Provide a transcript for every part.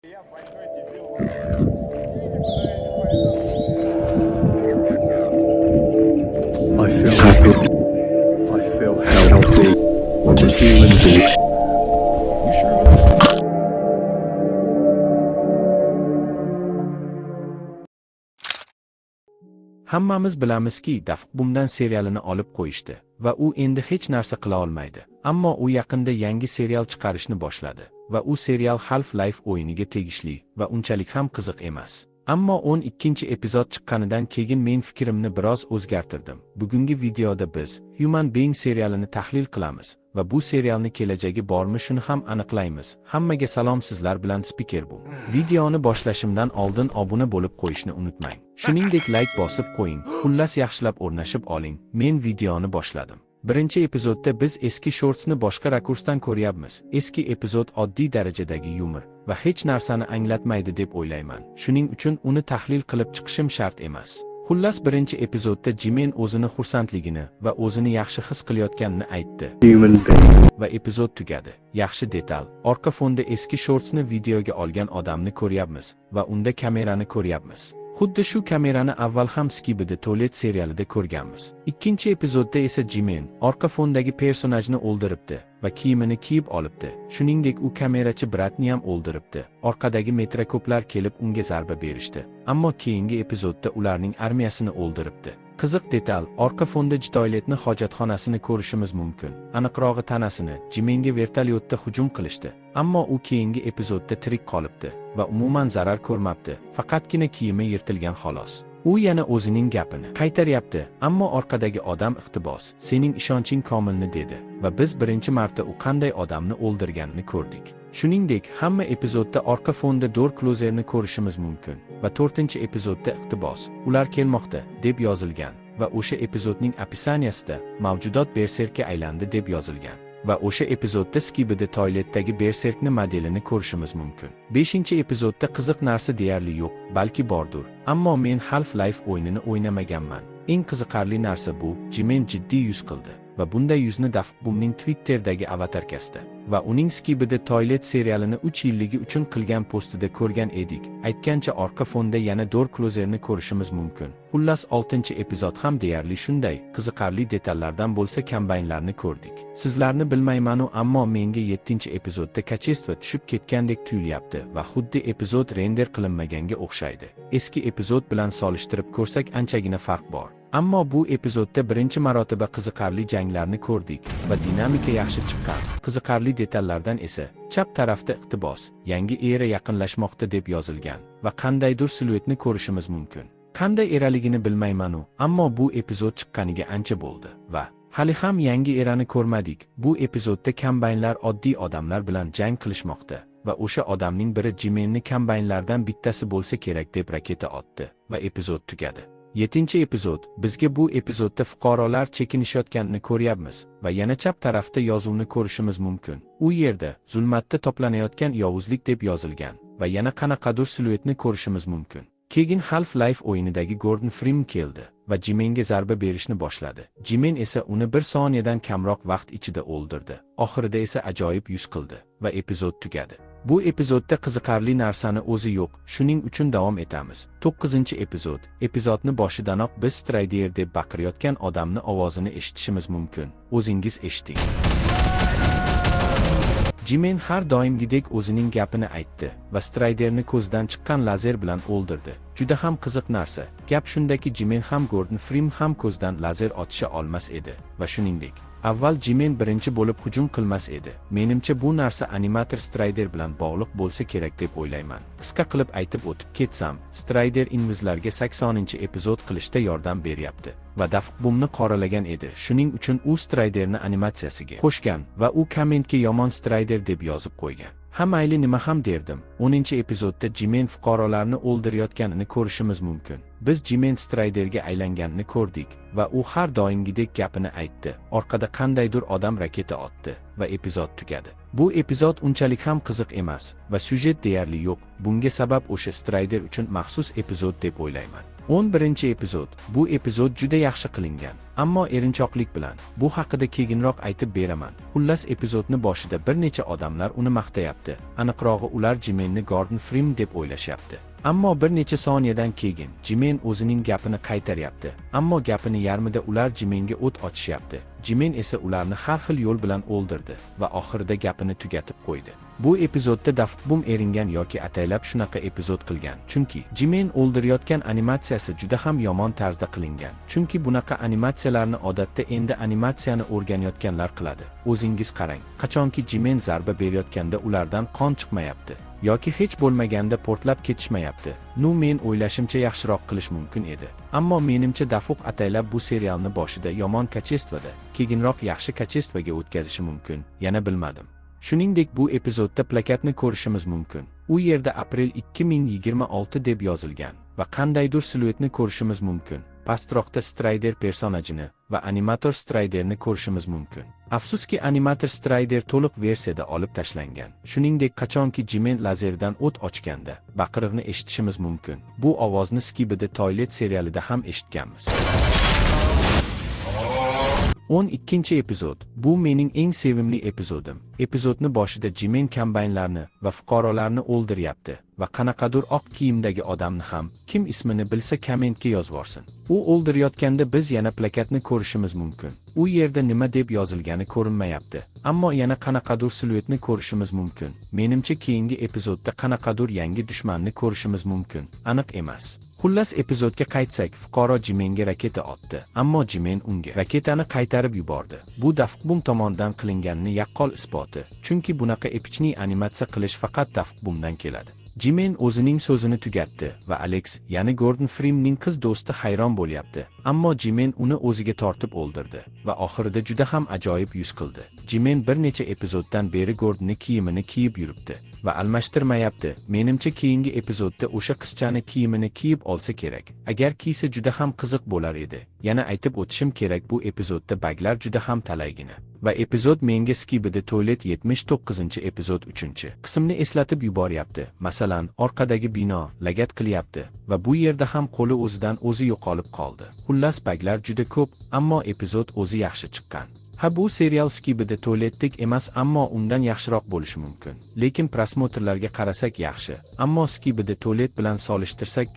Я больной дебил вообще. Я никуда не пойду. I feel happy. I feel healthy. I'm a human being. You sure? Hammamiz bilamizki, Daft Boom'dan serialini olib qo'yishdi va u endi hech narsa qila olmaydi. Ammo u yaqinda yangi serial chiqarishni boshladi va u serial Half-Life o'yiniga tegishli va unchalik ham qiziq emas. Ammo 12-epizod chiqqanidan keyin men fikrimni biroz o'zgartirdim. Bugungi videoda biz Human Being serialini tahlil qilamiz va bu serialni kelajagi bormi shuni ham aniqlaymiz. Hammaga salom, sizlar bilan Speaker Boom. Videoni boshlashimdan oldin obuna bo'lib qo'yishni unutmang. Shuningdek like bosib qo'ying. Xullas yaxshilab o'rnashib oling. Men videoni boshladim. Birinchi epizodda biz eski shortsni boshqa rakursdan ko'ryapmiz. Eski epizod oddiy darajadagi yumor va hech narsani anglatmaydi deb o'ylayman. Shuning uchun uni tahlil qilib chiqishim shart emas. Xullas birinchi epizodda Jimen o'zini xursandligini va o'zini yaxshi his qilayotganini aytdi. Human being. Va epizod tugadi. Yaxshi detal. Orqa fonda eski shortsni videoga olgan odamni ko'ryapmiz va unda kamerani ko'ryapmiz. Xuddi shu kamerani avval ham Skibidi Toilet serialida ko'rganmiz. Ikkinchi epizodda esa Jimen orqa fondagi personajni o'ldiribdi va kiyimini kiyib olibdi. Shuningdek, u kamerachi Bratni ham o'ldiribdi. Orqadagi metrakoplar kelib unga zarba berishdi. Ammo keyingi epizodda ularning armiyasini o'ldiribdi. Qiziq detal, orqa fonda Toiletni hojatxonasini ko'rishimiz mumkin. Aniqrog'i tanasini Jimenga vertolyotda hujum qilishdi. Ammo u keyingi epizodda tirik qolibdi va umuman zarar ko'rmabdi. Faqatgina kiyimi yirtilgan xolos. U yana o'zining gapini qaytaryapti, ammo orqadagi odam iqtibos. Sening ishonching komilni dedi va biz birinchi marta u qanday odamni o'ldirganini ko'rdik. Shuningdek, hamma epizodda orqa fonda door closerni ko'rishimiz mumkin va 4-epizodda iqtibos ular kelmoqda deb yozilgan va o'sha epizodning opisaniyasida mavjudot berserkka aylandi deb yozilgan. Va o'sha epizodda Skibidi Toiletdagi berserkni modelini ko'rishimiz mumkin. 5-epizodda qiziq narsa deyarli yo'q, balki bordir. Ammo men Half-Life o'yinini o'ynamaganman. Eng qiziqarli narsa bu, Jimen jiddiy yuz qildi va bunday yuzni Daft Boom'ning Twitter'dagi avatarkasida va uning Skibidi Toilet serialini 3 yilligi uchun qilgan postida ko'rgan edik. Aytgancha orqa fonda yana door closerni ko'rishimiz mumkin. Xullas 6-epizod ham deyarli shunday qiziqarli detallardan bo'lsa kambaynlarni ko'rdik. Sizlarni bilmayman-u, ammo menga 7-epizodda kachество tushib ketgandek tuyulyapti va xuddi epizod render qilinmaganga o'xshaydi. Eski epizod bilan solishtirib ko'rsak anchagina farq bor. Ammo bu epizodda birinchi marotaba qiziqarli janglarni ko'rdik va dinamika yaxshi chiqqan. Qiziqarli detallardan esa chap tarafda iqtibos, yangi era yaqinlashmoqda deb yozilgan va qandaydir siluetni ko'rishimiz mumkin. Qanday eraligini bilmayman-u, ammo bu epizod chiqqaniga ancha bo'ldi va hali ham yangi erani ko'rmadik. Bu epizodda kambaynlar oddiy odamlar bilan jang qilishmoqda va o'sha odamning biri Jimenni kambaynlardan bittasi bo'lsa kerak deb raketa otdi va epizod tugadi. 7-epizod. Bizga bu epizodda fuqarolar chekinishayotganini ko'ryapmiz va yana chap tarafda yozuvni ko'rishimiz mumkin. U yerda zulmatda toplanayotgan yovuzlik deb yozilgan va yana qanaqadir siluetni ko'rishimiz mumkin. Keyin Half-Life o'yinidagi Gordon Freeman keldi va Jimenga zarba berishni boshladi. Jimen esa uni 1 soniyadan kamroq vaqt ichida o'ldirdi. Oxirida esa ajoyib yuz qildi va epizod tugadi. Bu epizodda qiziqarli narsani o'zi yo'q, shuning uchun davom etamiz. 9-epizod. Epizodni boshidanoq biz Strider deb baqirayotgan odamni ovozini eshitishimiz mumkin. O'zingiz eshiting. Jimen har doimgidek o'zining gapini aytdi va Striderni ko'zdan chiqqan lazer bilan o'ldirdi. Juda ham qiziq narsa. Gap shundaki, Jimen ham Gordon Freeman ham ko'zdan lazer otisha olmas edi va shuningdek avval Jimen birinchi bo'lib hujum qilmas edi. Menimcha bu narsa animator Strider bilan bog'liq bo'lsa kerak deb o'ylayman. Qisqa qilib aytib o'tib ketsam, Strider invizlarga 80-epizod qilishda yordam beryapti va Daft Boom'ni qoralagan edi. Shuning uchun u Striderni animatsiyasiga qo'shgan va u kommentga yomon Strider deb yozib qo'ygan. Ha mayli, nima ham derdim. 10-epizodda Jimen fuqarolarni o'ldirayotganini ko'rishimiz mumkin. Biz Jimen Striderga aylanganini ko'rdik va u har doimgidek gapini aytdi. Orqada qandaydir odam raketa otdi va epizod tugadi. Bu epizod unchalik ham qiziq emas va syujet deyarli yo'q. Bunga sabab o'sha Strider uchun maxsus epizod deb o'ylayman. 11-epizod. Bu epizod juda yaxshi qilingan, ammo erinchoqlik bilan. Bu haqida keyinroq aytib beraman. Xullas, epizodni boshida bir necha odamlar uni maqtayapti. Aniqrog'i, ular Jimenni Gordon Freeman deb o'ylashyapti. Ammo bir necha soniyadan keyin Jimen o'zining gapini qaytaryapti. Ammo gapining yarmida ular Jimenga o't ochishyapti. Jimen esa ularni har xil yo'l bilan o'ldirdi va oxirida gapini tugatib qo'ydi. Bu epizodda Daftbum eringan yoki ataylab shunaqa epizod qilgan. Chunki Jimen o'ldirayotgan animatsiyasi juda ham yomon tarzda qilingan. Chunki bunaqa animatsiyalarni odatda endi animatsiyani o'rganayotganlar qiladi. O'zingiz qarang, qachonki Jimen zarba berayotganda ulardan qon chiqmayapti yoki hech bo'lmaganda portlab ketishmayapti. Men o'ylashimcha yaxshiroq qilish mumkin edi. Ammo menimcha Dafuq ataylab bu serialni boshida yomon kachestvada, keyinroq yaxshi kachestvaga o'tkazishi mumkin. Yana bilmadim. Shuningdek, bu epizodda plakatni ko'rishimiz mumkin. U yerda aprel 2026 deb yozilgan va qandaydir siluetni ko'rishimiz mumkin. Pastroqda Strider personajini va animator Striderni ko'rishimiz mumkin. Afsuski, animator Strider to'liq versiyada olib tashlangan. Shuningdek, qachonki Jimen lazerdan o't ochganda baqiriqni eshitishimiz mumkin. Bu ovozni Skibidi Toilet serialida ham eshitganmiz. 12-epizod. Bu mening eng sevimli epizodim. Epizodni boshida Jimen kombaynlarni va fuqarolarni o'ldiryapti va qanaqadir oq kiyimdagi odamni ham kim ismini bilsa kommentga yozvorsin. U o'ldirayotganda biz yana plakatni ko'rishimiz mumkin. U yerda nima deb yozilgani ko'rinmayapti, ammo yana qanaqadir siluetni ko'rishimiz mumkin. Menimcha keyingi epizodda qanaqadir yangi dushmanni ko'rishimiz mumkin. Aniq emas. Xullas, epizodga qaytsak, fuqaro Jimenga raketa otdi, ammo Jimen unga raketani qaytarib yubordi. Bu Daftbum tomonidan qilinganini yaqqol isboti. Chunki bunaqa epichni animatsiya qilish faqat Daftbumdan keladi. Jimen o'zining so'zini tugatdi va Alex, ya'ni Gordon Freemanning qiz do'sti hayron bo'lyapti. Ammo Jimen uni o'ziga tortib o'ldirdi va oxirida juda ham ajoyib yuz qildi. Jimen bir necha epizoddan beri Gordonni kiyimini kiyib yuribdi va almashtirmayapti. Menimcha keyingi epizodda o'sha qizchani kiyimini kiyib olsa kerak. Agar kiysa juda ham qiziq bo'lar edi. Yana aytib o'tishim kerak, bu epizodda baglar juda ham talaygina. Va epizod menga Skibidi Toilet 79-epizod 3-qismni eslatib yuboryapti. Masalan, orqadagi bino lagat qilyapti va bu yerda ham qo'li o'zidan o'zi yo'qolib qoldi. Xullas, baglar juda ko'p, ammo epizod o'zi yaxshi chiqqan. Bu serial Skibidi Toiletdek emas, ammo undan yaxshiroq bo'lishi mumkin. Lekin prosmotrlarga qarasak yaxshi, ammo Skibidi Toilet bilan solishtirsak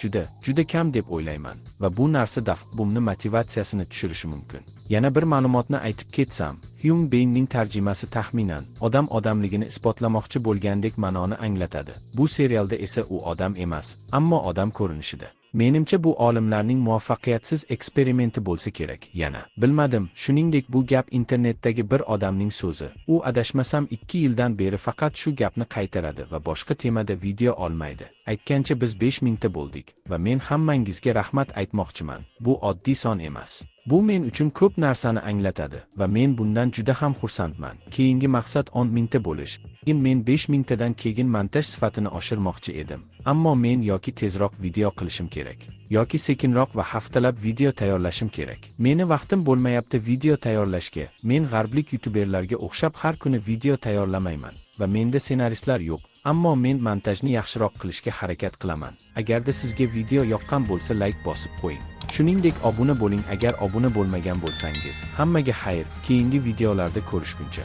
juda kam deb o'ylayman va bu narsa Daftbumni motivatsiyasini tushirishi mumkin. Yana bir ma'lumotni aytib ketsam, Hume Bainning tarjimasi taxminan odam odamligini isbotlamoqchi bo'lgandek ma'noni anglatadi. Bu serialda esa u odam emas, ammo odam ko'rinishida. Menimcha bu olimlarning muvaffaqiyatsiz eksperimenti bo'lsa kerak. Yana bilmadim. Shuningdek, bu gap internetdagi bir odamning so'zi. U adashmasam 2 yildan beri faqat shu gapni qaytaradi va boshqa temada video olmaydi. Aytgancha biz 5000 ta bo'ldik va men hammangizga rahmat aytmoqchiman. Bu oddiy son emas. Bu men uchun ko'p narsani anglatadi va men bundan juda ham xursandman. Keyingi maqsad 10 ta bo'lish. Men 5000 tadan keyin montaj sifatini oshirmoqchi edim. Ammo men yoki tezroq video qilishim kerak, yoki sekinroq va haftalab video tayyorlashim kerak. Meni vaqtim bo'lmayapti video tayyorlashga. Men g'arblik youtuberlarga o'xshab har kuni video tayyorlamayman va menda ssenaristlar yo'q. Ammo men montajni yaxshiroq qilishga harakat qilaman. Agarda sizga video yoqqan bo'lsa, like bosib qo'ying. Shuningdek, obuna bo'ling agar obuna bo'lmagan bo'lsangiz. Hammaga xayr, keyingi videolarda ko'rishguncha.